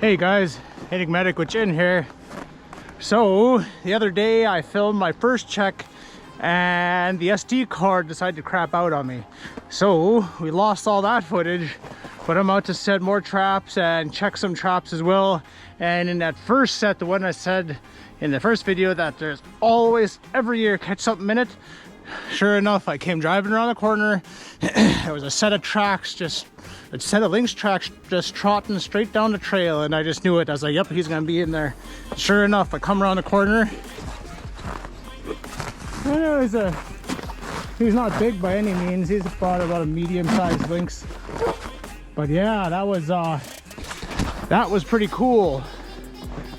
Hey guys, enigmatic Gwich'in here. So the other day I filmed my first check and the SD card decided to crap out on me. So we lost all that footage, but I'm out to set more traps and check some traps as well. And in that first set, the one I said in the first video that there's always every year catch something in it, sure enough, I came driving around the corner. There was a set of tracks, a set of Lynx tracks just trotting straight down the trail, and I just knew it. I was like, yep, he's gonna be in there. Sure enough, I come around the corner. He's not big by any means. He's about a medium-sized lynx. But yeah, that was pretty cool.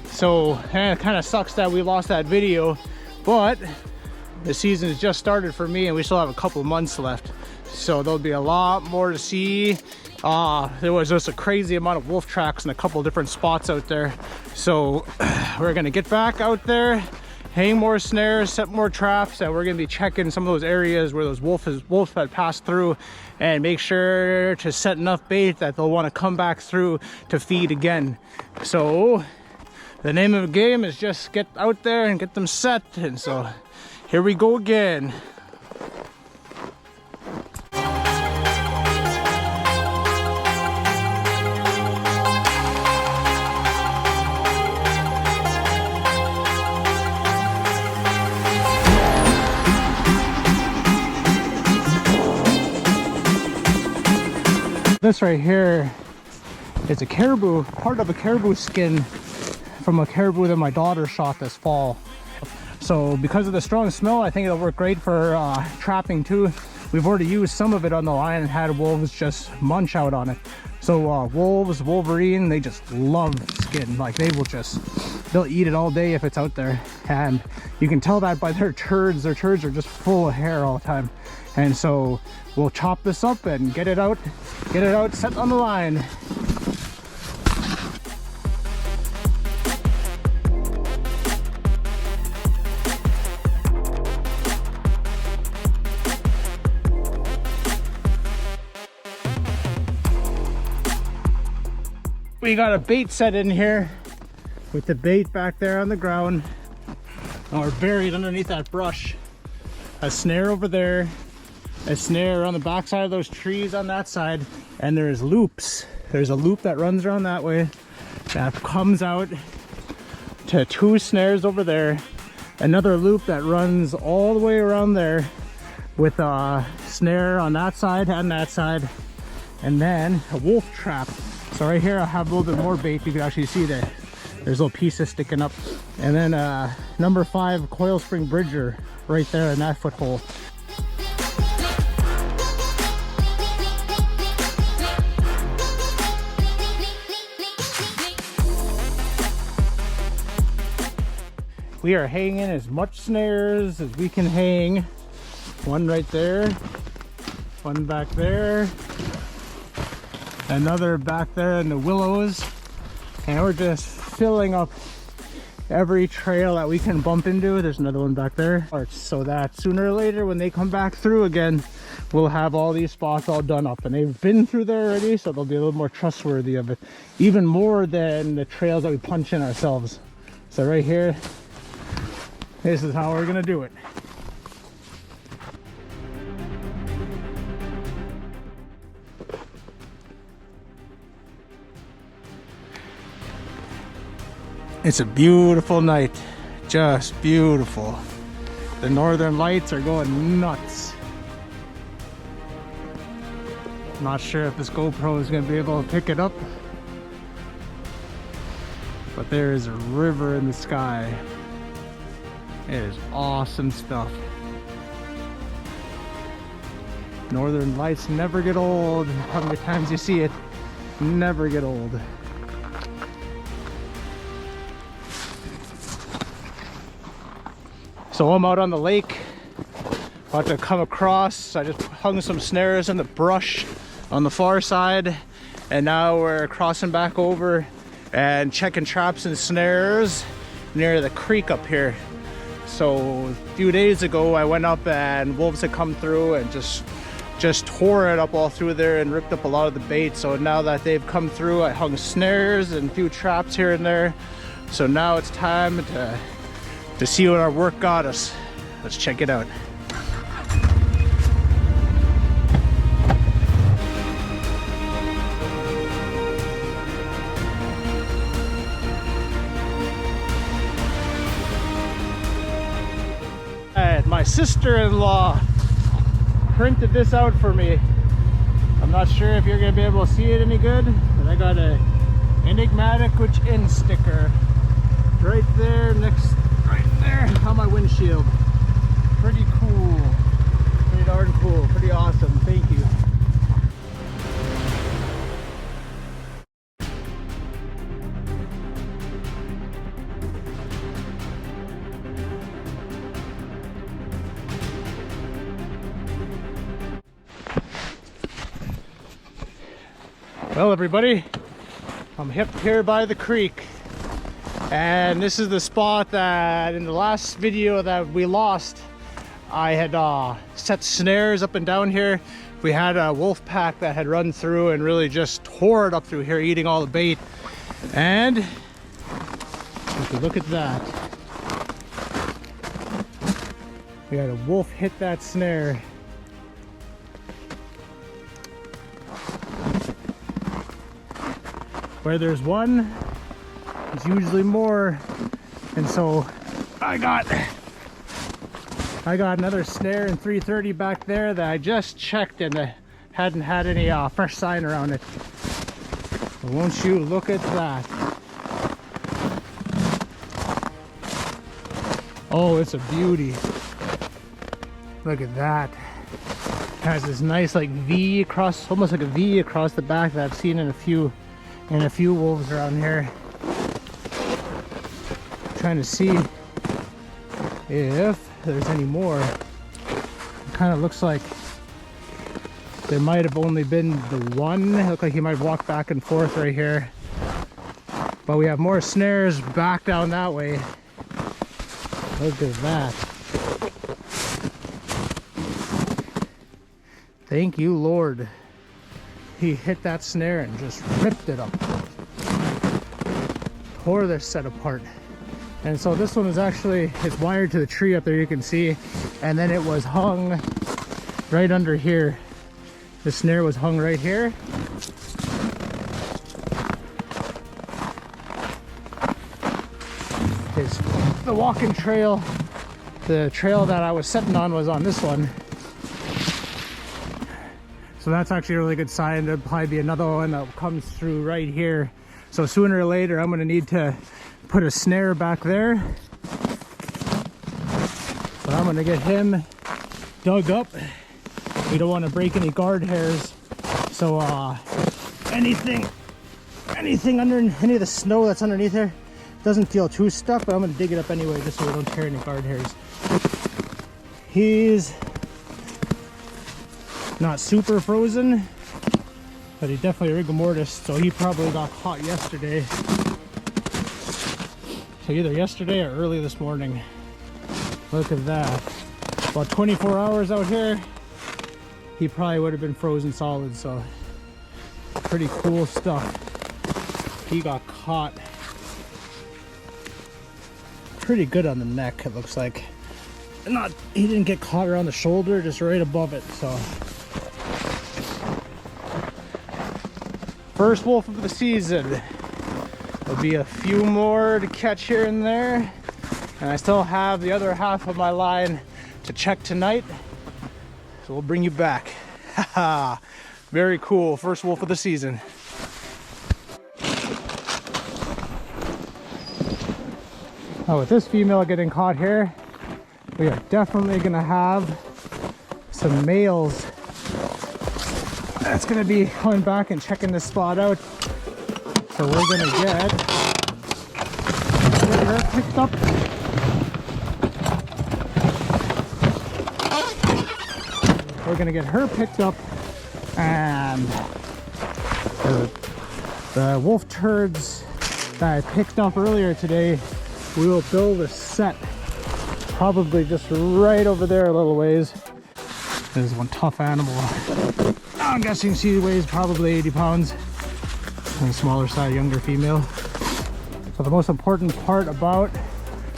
So it kind of sucks that we lost that video, but the season has just started for me and we still have a couple of months left, so there'll be a lot more to see. There was just a crazy amount of wolf tracks in a couple of different spots out there, so we're gonna get back out there, hang more snares, set more traps, and we're gonna be checking some of those areas where those wolves had passed through, and make sure to set enough bait that they'll want to come back through to feed again. So the name of the game is just get out there and get them set, and so here we go again. This right here is a caribou, part of a caribou skin from a caribou that my daughter shot this fall. So because of the strong smell, I think it'll work great for trapping too. We've already used some of it on the line and had wolves just munch out on it. So wolves, Wolverine, they just love skin. Like they'll eat it all day if it's out there. And you can tell that by their turds. Their turds are just full of hair all the time. And so we'll chop this up and get it out, set on the line. We got a bait set in here with the bait back there on the ground, and we're buried underneath that brush. A snare over there, a snare on the back side of those trees on that side, and there's loops. There's a loop that runs around that way that comes out to two snares over there, another loop that runs all the way around there with a snare on that side and that side, and then a wolf trap. So right here I have a little bit more bait. You can actually see that there's little pieces sticking up, and then number 5 coil spring bridger right there in that foothold. We are hanging as much snares as we can hang. One right there, one back there, another back there in the willows, and we're just filling up every trail that we can bump into. There's another one back there, so that sooner or later when they come back through again, we'll have all these spots all done up, and they've been through there already, so they'll be a little more trustworthy of it, even more than the trails that we punch in ourselves. So right here, this is how we're gonna do it. It's a beautiful night, just beautiful. The northern lights are going nuts. Not sure if this GoPro is gonna be able to pick it up, but there is a river in the sky. It is awesome stuff. Northern lights never get old. How many times you see it, never get old. So I'm out on the lake, about to come across. I just hung some snares in the brush on the far side, and now we're crossing back over and checking traps and snares near the creek up here. So a few days ago I went up and wolves had come through and just just tore it up all through there and ripped up a lot of the bait. So now that they've come through, I hung snares and a few traps here and there. So now it's time to see what our work got us. Let's check it out. And my sister-in-law printed this out for me. I'm not sure if you're gonna be able to see it any good, but I got a enigmatic Gwich'in sticker right there, right there on my windshield. Pretty cool, pretty darn cool, pretty awesome. Thank you. Well, everybody, I'm hip here by the creek, and this is the spot that in the last video that we lost, I had set snares up and down here. We had a wolf pack that had run through and really just tore it up through here, eating all the bait. And if you look at that, we had a wolf hit that snare. Where there's one, there's usually more. And so I got another snare in 330 back there that I just checked and hadn't had any fresh sign around it. But won't you look at that? Oh, it's a beauty. Look at that. It has this nice like V across, almost like a V across the back that I've seen in a few wolves around here. Trying to see if there's any more. It kind of looks like there might have only been the one. It looked like he might walk back and forth right here, but we have more snares back down that way. Look at that. Thank you, Lord. He hit that snare and just ripped it up. Tore this set apart. And so this one is actually, it's wired to the tree up there, you can see. And then it was hung right under here. The snare was hung right here. The walking trail, the trail that I was sitting on was on this one. So that's actually a really good sign. There'll probably be another one that comes through right here. So sooner or later, I'm gonna need to put a snare back there. But I'm gonna get him dug up. We don't wanna break any guard hairs. So anything under any of the snow that's underneath there doesn't feel too stuck, but I'm gonna dig it up anyway just so we don't tear any guard hairs. He's not super frozen, but he definitely rigor mortis, so he probably got caught yesterday. So either yesterday or early this morning. Look at that. About 24 hours out here, he probably would have been frozen solid, so pretty cool stuff. He got caught pretty good on the neck, it looks like. He didn't get caught around the shoulder, just right above it, so. First wolf of the season. There'll be a few more to catch here and there, and I still have the other half of my line to check tonight, so we'll bring you back. Haha, very cool. First wolf of the season. Oh, with this female getting caught here, we are definitely gonna have some males that's gonna be coming back and checking this spot out. So we're gonna get her picked up. We're gonna get her picked up, and the wolf turds that I picked up earlier today, we will build a set probably just right over there a little ways. This is one tough animal. I'm guessing she weighs probably 80 pounds. And a smaller side, younger female. So the most important part about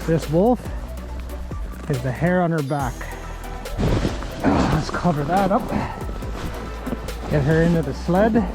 this wolf is the hair on her back. Let's cover that up. Get her into the sled.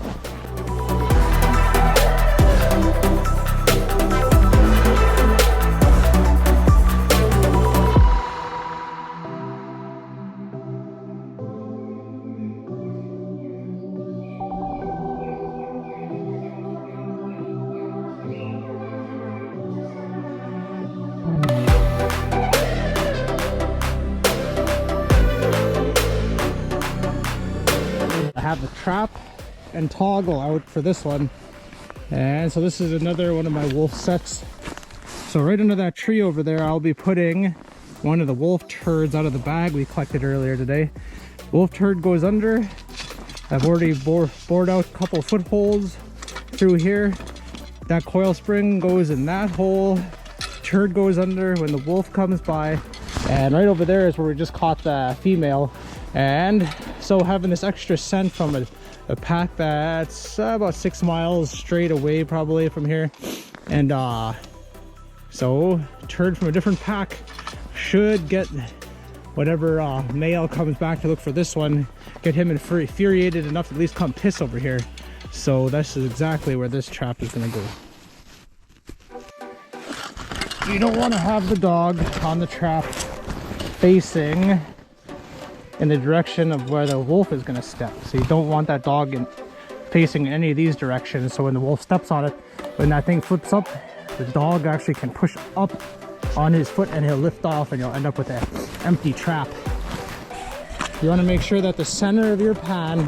Have the trap and toggle out for this one, and so this is another one of my wolf sets. So right under that tree over there, I'll be putting one of the wolf turds out of the bag we collected earlier today. Wolf turd goes under. I've already bored out a couple footholds through here. That coil spring goes in that hole. Turd goes under when the wolf comes by, and right over there is where we just caught the female. And so having this extra scent from a pack that's about 6 miles straight away probably from here, and so turd from a different pack should get whatever male comes back to look for this one, get him infuriated enough to at least come piss over here. So that's exactly where this trap is going to go. You don't want to have the dog on the trap facing in the direction of where the wolf is going to step. So you don't want that dog facing any of these directions, so when the wolf steps on it, when that thing flips up, the dog actually can push up on his foot and he'll lift off, and you'll end up with an empty trap. You want to make sure that the center of your pan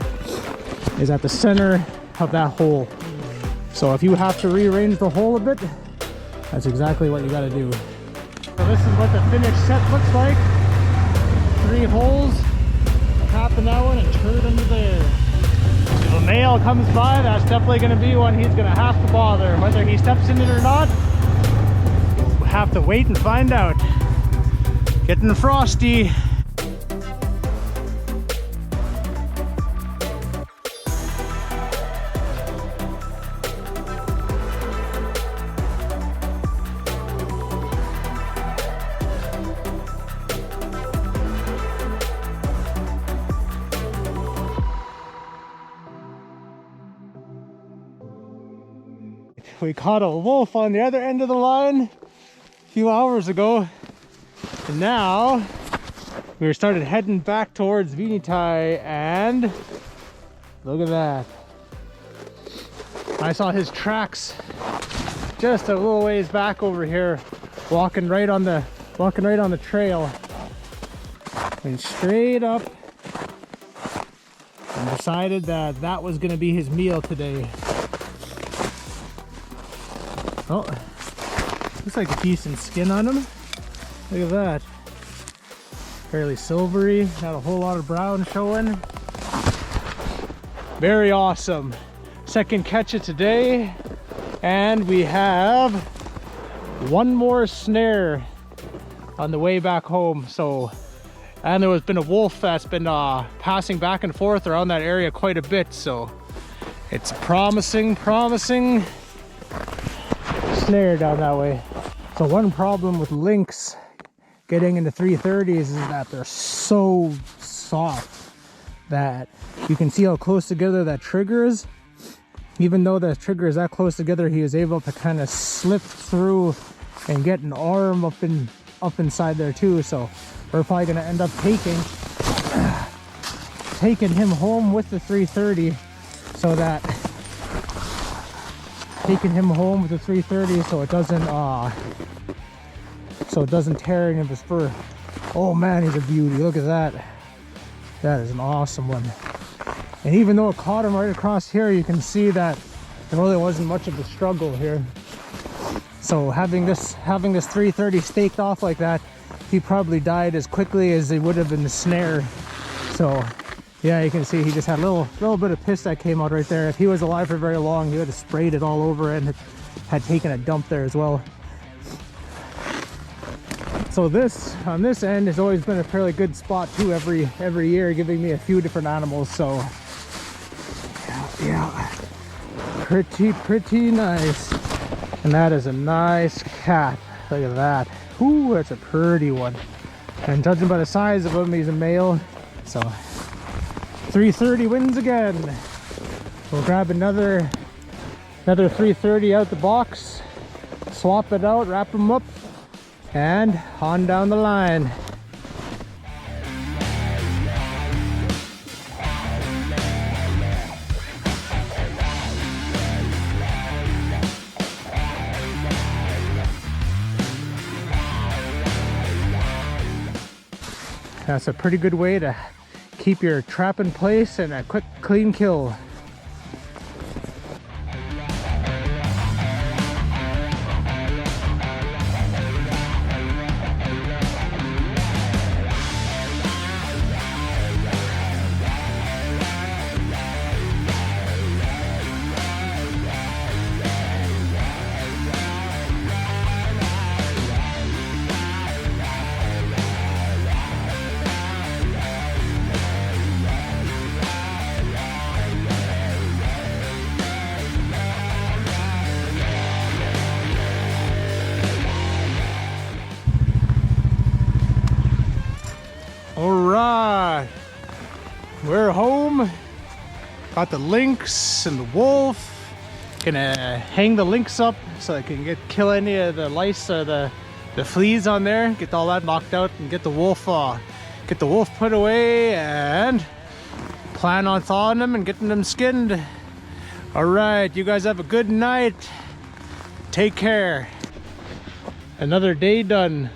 is at the center of that hole. So if you have to rearrange the hole a bit, that's exactly what you got to do. So this is what the finished set looks like. 3 holes, tap in that one and turd under there. If a male comes by, that's definitely going to be one he's going to have to bother. Whether he steps in it or not, we'll have to wait and find out. Getting frosty. We caught a wolf on the other end of the line a few hours ago, and now we started heading back towards Venetie, and look at that. I saw his tracks just a little ways back over here, walking right on the trail, and straight up, and decided that that was going to be his meal today. Oh, looks like a decent skin on him. Look at that. Fairly silvery, got a whole lot of brown showing. Very awesome. Second catch of today, and we have one more snare on the way back home. So, and there has been a wolf that's been passing back and forth around that area quite a bit, so it's promising snare down that way. So one problem with lynx getting into 330s is that they're so soft that you can see how close together that trigger is. Even though the trigger is that close together, he is able to kind of slip through and get an arm up inside there too. So we're probably going to end up taking him home with the 330, so that so it doesn't tear any of his fur. Oh man, he's a beauty. Look at that. That is an awesome one. And even though it caught him right across here, you can see that there really wasn't much of a struggle here. So having this 330 staked off like that, he probably died as quickly as he would have in the snare. So yeah, you can see he just had a little bit of piss that came out right there. If he was alive for very long, he would have sprayed it all over and had taken a dump there as well. So this, on this end, has always been a fairly good spot too every year, giving me a few different animals. So yeah, pretty nice. And that is a nice cat. Look at that. Ooh, that's a pretty one. And judging by the size of him, he's a male. So 330 wins again. We'll grab another 330 out the box, swap it out, wrap them up, and on down the line. That's a pretty good way to keep your trap in place and a quick, clean kill. Alright, we're home. Got the lynx and the wolf. Gonna hang the lynx up so I can kill any of the lice or the fleas on there. Get all that knocked out and get the wolf put away and plan on thawing them and getting them skinned. Alright, you guys have a good night. Take care. Another day done.